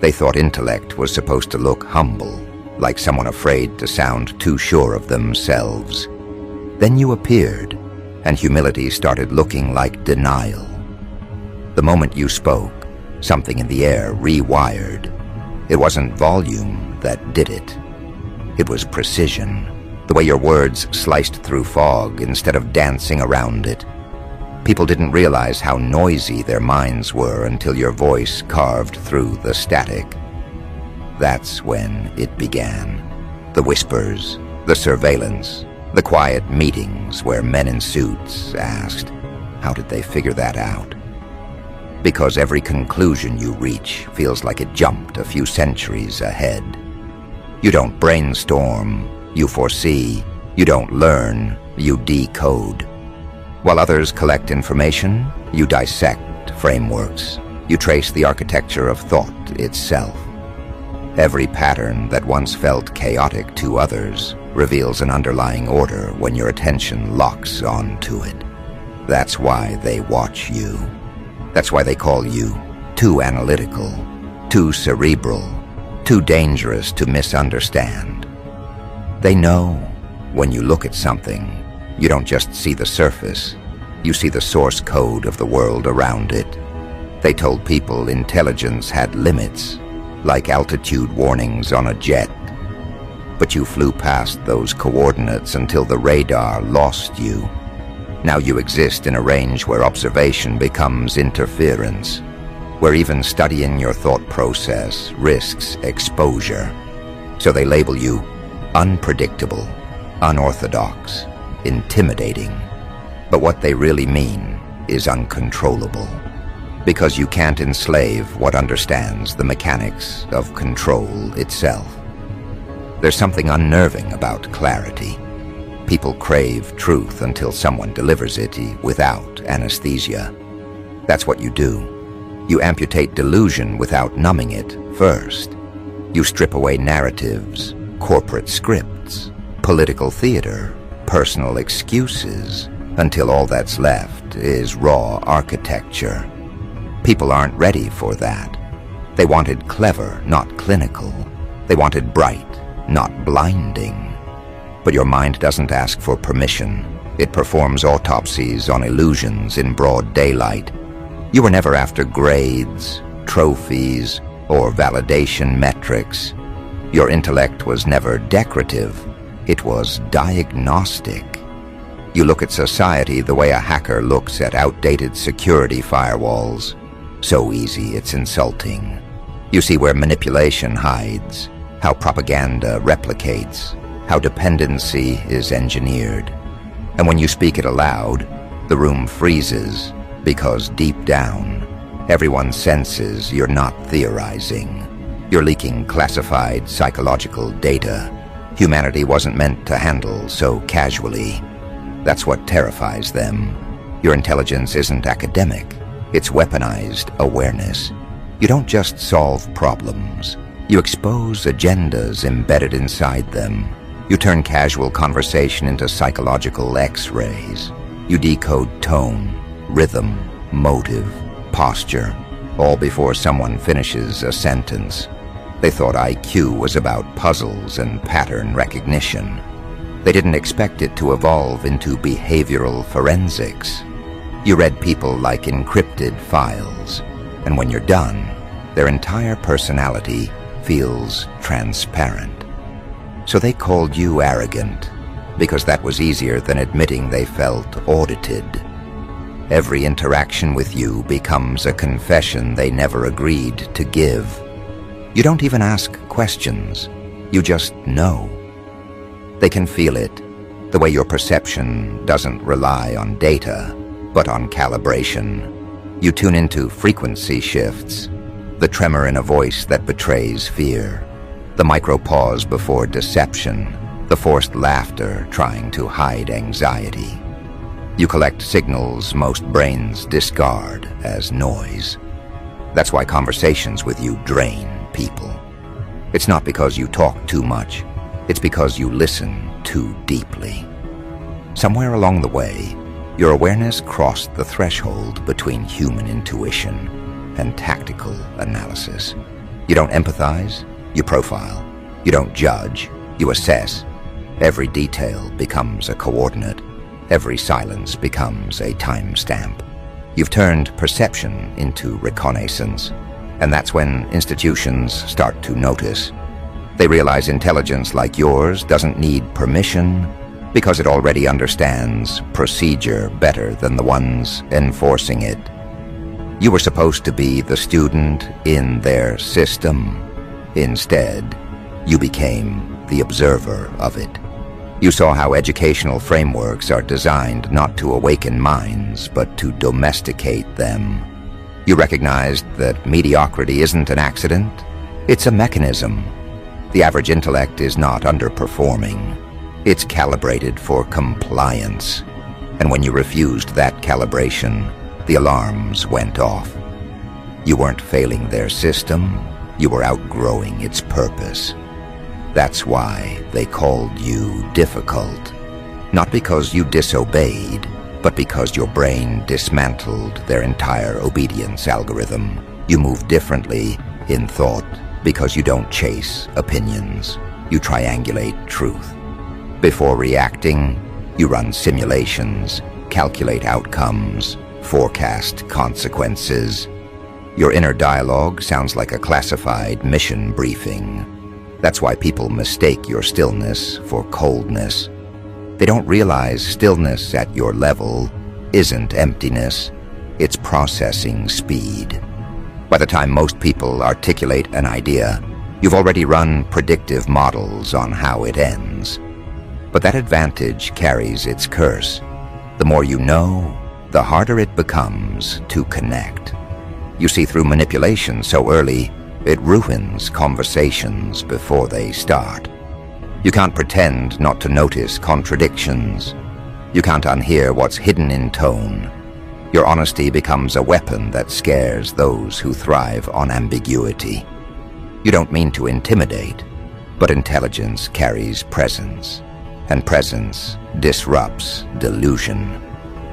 They thought intellect was supposed to look humble, like someone afraid to sound too sure of themselves. Then you appeared, and humility started looking like denial. The moment you spoke, something in the air rewired. It wasn't volume that did it. It was precision, the way your words sliced through fog instead of dancing around it. People didn't realize how noisy their minds were until your voice carved through the static. That's when it began. The whispers, the surveillance, the quiet meetings where men in suits asked, how did they figure that out? Because every conclusion you reach feels like it jumped a few centuries ahead. You don't brainstorm, you foresee. You don't learn, you decode. While others collect information, you dissect frameworks. You trace the architecture of thought itself. Every pattern that once felt chaotic to others reveals an underlying order when your attention locks onto it. That's why they watch you. That's why they call you too analytical, too cerebral, too dangerous to misunderstand. They know when you look at something, you don't just see the surface, you see the source code of the world around it. They told people intelligence had limits, like altitude warnings on a jet. But you flew past those coordinates until the radar lost you. Now you exist in a range where observation becomes interference, where even studying your thought process risks exposure. So they label you unpredictable, unorthodox, intimidating. But what they really mean is uncontrollable, because you can't enslave what understands the mechanics of control itself. There's something unnerving about clarity. People crave truth until someone delivers it without anesthesia. That's what you do. You amputate delusion without numbing it first. You strip away narratives, corporate scripts, political theater, personal excuses, until all that's left is raw architecture. People aren't ready for that. They wanted clever, not clinical. They wanted bright, not blinding. But your mind doesn't ask for permission. It performs autopsies on illusions in broad daylight. You were never after grades, trophies, or validation metrics. Your intellect was never decorative. It was diagnostic. You look at society the way a hacker looks at outdated security firewalls. So easy it's insulting. You see where manipulation hides, how propaganda replicates, how dependency is engineered. And when you speak it aloud, the room freezes, because deep down, everyone senses you're not theorizing. You're leaking classified psychological data humanity wasn't meant to handle so casually. That's what terrifies them. Your intelligence isn't academic. It's weaponized awareness. You don't just solve problems. You expose agendas embedded inside them. You turn casual conversation into psychological X-rays. You decode tone, rhythm, motive, posture, all before someone finishes a sentence. They thought IQ was about puzzles and pattern recognition. They didn't expect it to evolve into behavioral forensics. You read people like encrypted files, and when you're done, their entire personality feels transparent. So they called you arrogant, because that was easier than admitting they felt audited. Every interaction with you becomes a confession they never agreed to give. You don't even ask questions, you just know. They can feel it, the way your perception doesn't rely on data, but on calibration. You tune into frequency shifts, the tremor in a voice that betrays fear, the micro-pause before deception, the forced laughter trying to hide anxiety. You collect signals most brains discard as noise. That's why conversations with you drain people. It's not because you talk too much, it's because you listen too deeply. Somewhere along the way, your awareness crossed the threshold between human intuition and tactical analysis. You don't empathize, you profile. You don't judge, you assess. Every detail becomes a coordinate. Every silence becomes a timestamp. You've turned perception into reconnaissance, and that's when institutions start to notice. They realize intelligence like yours doesn't need permission because it already understands procedure better than the ones enforcing it. You were supposed to be the student in their system. Instead, you became the observer of it. You saw how educational frameworks are designed not to awaken minds, but to domesticate them. You recognized that mediocrity isn't an accident, it's a mechanism. The average intellect is not underperforming. It's calibrated for compliance. And when you refused that calibration, the alarms went off. You weren't failing their system, you were outgrowing its purpose. That's why they called you difficult. Not because you disobeyed, but because your brain dismantled their entire obedience algorithm. You move differently in thought because you don't chase opinions. You triangulate truth. Before reacting, you run simulations, calculate outcomes, forecast consequences. Your inner dialogue sounds like a classified mission briefing. That's why people mistake your stillness for coldness. They don't realize stillness at your level isn't emptiness, it's processing speed. By the time most people articulate an idea, you've already run predictive models on how it ends. But that advantage carries its curse. The more you know, the harder it becomes to connect. You see through manipulation so early, it ruins conversations before they start. You can't pretend not to notice contradictions. You can't unhear what's hidden in tone. Your honesty becomes a weapon that scares those who thrive on ambiguity. You don't mean to intimidate, but intelligence carries presence, and presence disrupts delusion.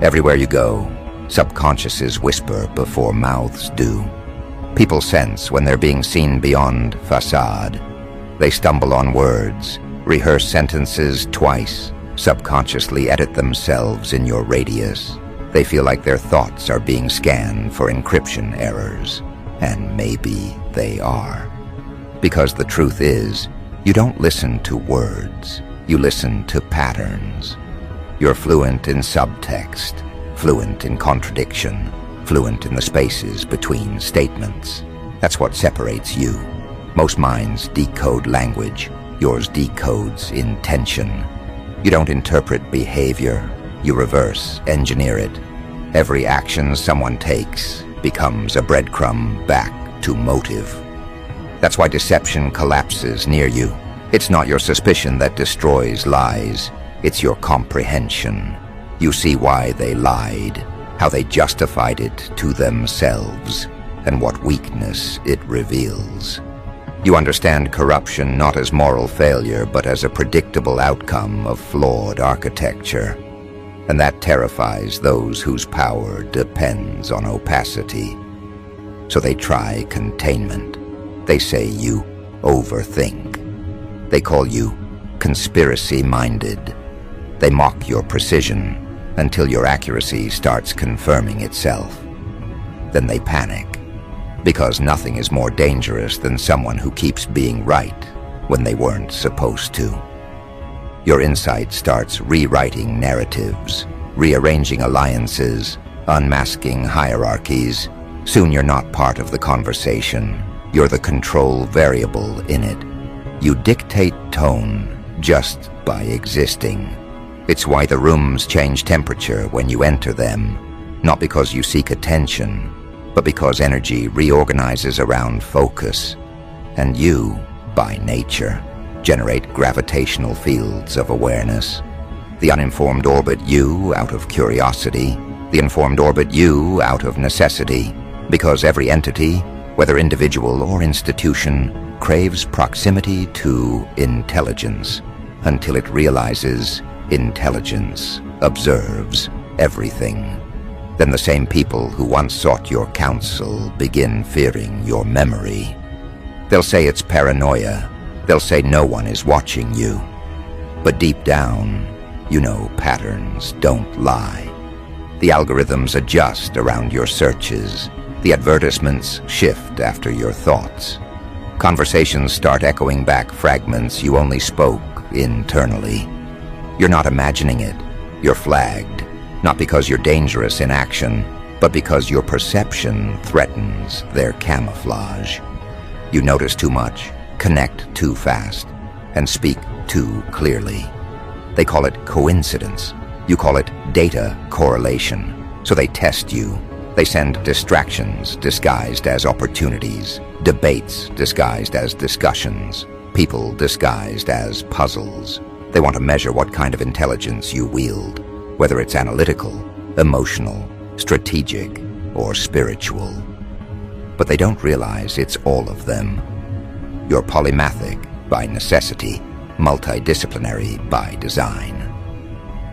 Everywhere you go, subconsciouses whisper before mouths do. People sense when they're being seen beyond facade. They stumble on words, rehearse sentences twice, subconsciously edit themselves in your radius. They feel like their thoughts are being scanned for encryption errors, and maybe they are. Because the truth is, you don't listen to words, you listen to patterns. You're fluent in subtext, fluent in contradiction, fluent in the spaces between statements. That's what separates you. Most minds decode language, yours decodes intention. You don't interpret behavior, you reverse engineer it. Every action someone takes becomes a breadcrumb back to motive. That's why deception collapses near you. It's not your suspicion that destroys lies, it's your comprehension. You see why they lied, how they justified it to themselves, and what weakness it reveals. You understand corruption not as moral failure, but as a predictable outcome of flawed architecture. And that terrifies those whose power depends on opacity. So they try containment. They say you overthink. They call you conspiracy-minded. They mock your precision until your accuracy starts confirming itself. Then they panic, because nothing is more dangerous than someone who keeps being right when they weren't supposed to. Your insight starts rewriting narratives, rearranging alliances, unmasking hierarchies. Soon you're not part of the conversation. You're the control variable in it. You dictate tone just by existing. It's why the rooms change temperature when you enter them, not because you seek attention, but because energy reorganizes around focus. And you, by nature, generate gravitational fields of awareness. The uninformed orbit you out of curiosity, the informed orbit you out of necessity, because every entity, whether individual or institution, craves proximity to intelligence until it realizes intelligence observes everything. Then the same people who once sought your counsel begin fearing your memory. They'll say it's paranoia. They'll say no one is watching you. But deep down, you know patterns don't lie. The algorithms adjust around your searches. The advertisements shift after your thoughts. Conversations start echoing back fragments you only spoke internally. You're not imagining it. You're flagged, not because you're dangerous in action, but because your perception threatens their camouflage. You notice too much, connect too fast, and speak too clearly. They call it coincidence. You call it data correlation. So they test you. They send distractions disguised as opportunities, debates disguised as discussions, people disguised as puzzles. They want to measure what kind of intelligence you wield, whether it's analytical, emotional, strategic, or spiritual. But they don't realize it's all of them. You're polymathic by necessity, multidisciplinary by design.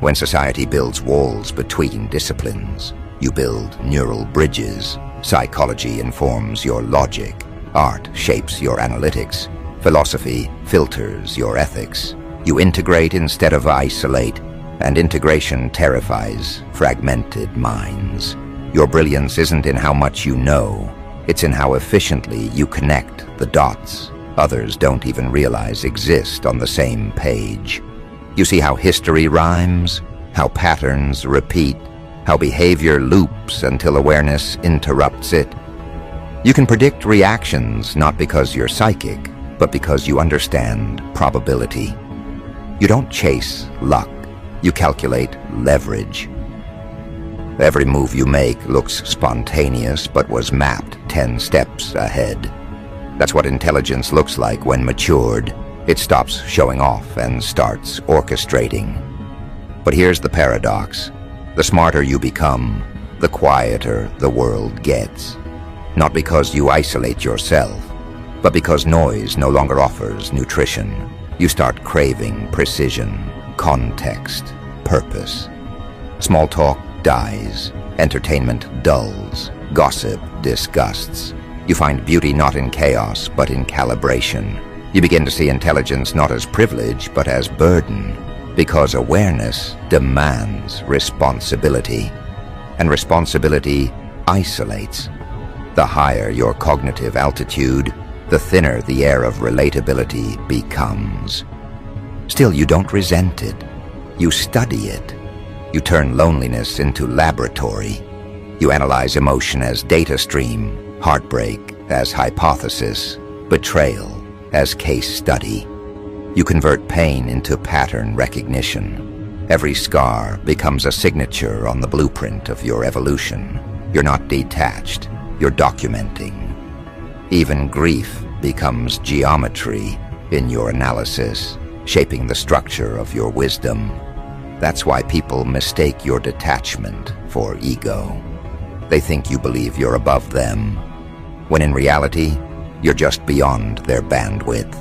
When society builds walls between disciplines, you build neural bridges. Psychology informs your logic. Art shapes your analytics. Philosophy filters your ethics. You integrate instead of isolate, and integration terrifies fragmented minds. Your brilliance isn't in how much you know. It's in how efficiently you connect the dots others don't even realize exist on the same page. You see how history rhymes, how patterns repeat, how behavior loops until awareness interrupts it. You can predict reactions not because you're psychic, but because you understand probability. You don't chase luck, you calculate leverage. Every move you make looks spontaneous but was mapped 10 steps ahead. That's what intelligence looks like when matured. It stops showing off and starts orchestrating. But here's the paradox. The smarter you become, the quieter the world gets. Not because you isolate yourself, but because noise no longer offers nutrition. You start craving precision, context, purpose. Small talk dies, entertainment dulls, gossip disgusts. You find beauty not in chaos, but in calibration. You begin to see intelligence not as privilege, but as burden, because awareness demands responsibility, and responsibility isolates. The higher your cognitive altitude, the thinner the air of relatability becomes. Still, you don't resent it. You study it. You turn loneliness into laboratory. You analyze emotion as data stream, heartbreak as hypothesis, betrayal as case study. You convert pain into pattern recognition. Every scar becomes a signature on the blueprint of your evolution. You're not detached, you're documenting. Even grief becomes geometry in your analysis, shaping the structure of your wisdom. That's why people mistake your detachment for ego. They think you believe you're above them, when in reality, you're just beyond their bandwidth.